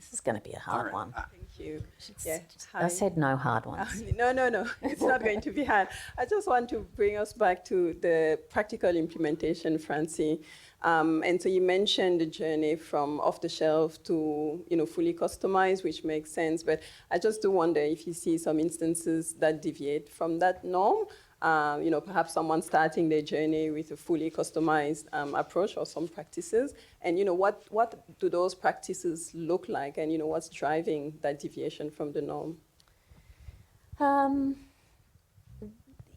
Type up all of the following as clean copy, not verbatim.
This is going to be a hard one. Thank you. Yeah, I said no hard ones. No. It's not going to be hard. I just want to bring us back to the practical implementation, Francie. And so you mentioned the journey from off the shelf to, fully customized, which makes sense. But I just do wonder if you see some instances that deviate from that norm. Perhaps someone starting their journey with a fully customized approach or some practices. And, what do those practices look like? And, what's driving that deviation from the norm?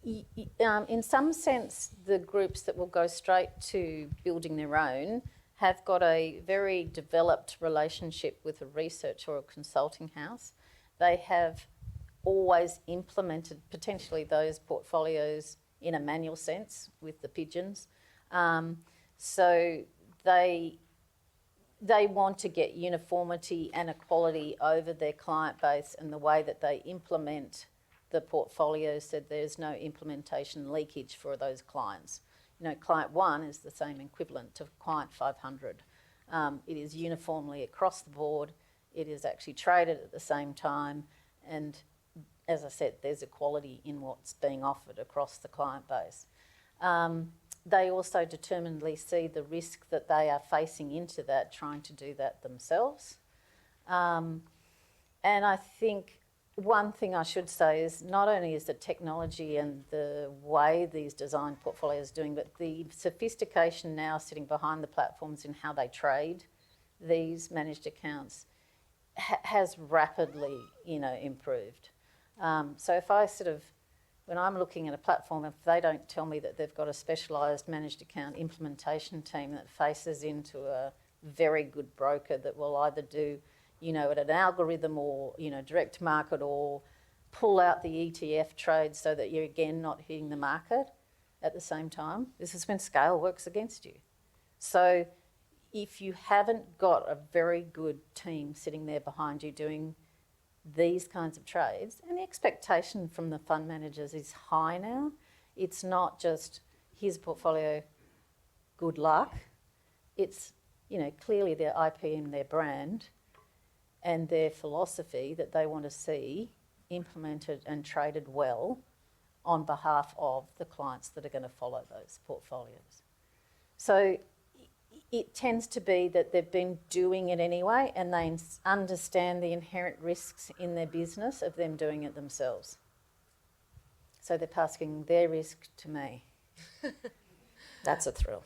In some sense, the groups that will go straight to building their own have got a very developed relationship with a research or a consulting house. They have always implemented potentially those portfolios in a manual sense with the pigeons. So they want to get uniformity and equality over their client base and the way that they implement the portfolios, so there's no implementation leakage for those clients. Client 1 is the same equivalent to client 500. It is uniformly across the board. It is actually traded at the same time, and as I said, there's equality in what's being offered across the client base. They also determinedly see the risk that they are facing into that, trying to do that themselves. And I think one thing I should say is not only is the technology and the way these design portfolios are doing, but the sophistication now sitting behind the platforms in how they trade these managed accounts has rapidly, improved. So if I when I'm looking at a platform, if they don't tell me that they've got a specialised managed account implementation team that faces into a very good broker that will either do, at an algorithm or, direct market or pull out the ETF trade so that you're again not hitting the market at the same time, this is when scale works against you. So if you haven't got a very good team sitting there behind you doing these kinds of trades, and the expectation from the fund managers is high now. It's not just, here's a portfolio, good luck. It's, clearly their IP and their brand and their philosophy that they want to see implemented and traded well on behalf of the clients that are going to follow those portfolios. So it tends to be that they've been doing it anyway and they understand the inherent risks in their business of them doing it themselves. So they're passing their risk to me. That's a thrill.